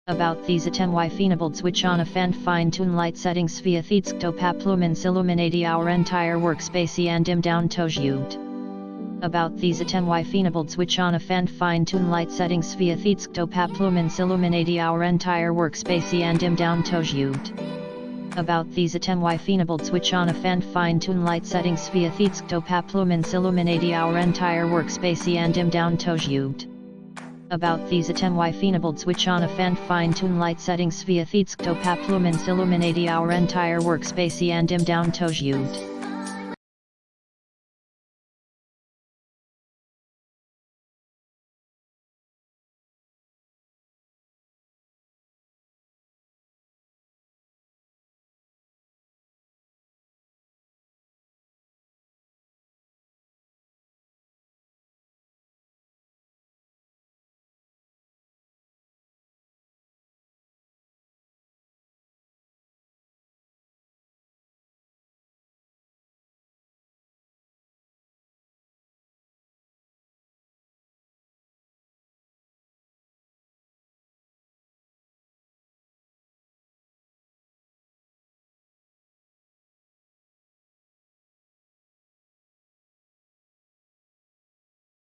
About these atem y finable switch on off and fine tune light settings via Theatskto Lumens illuminate our entire workspace and dim down tojute. About these atem y finable switch on off and fine tune light settings via Theatskto Lumens illuminate our entire workspace and dim down tojute. About these atem y finable switch on off and fine tune light settings via Theatskto Lumens illuminate our entire workspace and dim down tojute. About these atem y finable switch on off and fine tune light settings via Theatskto Lumens illuminate our entire workspace and dim down tojute.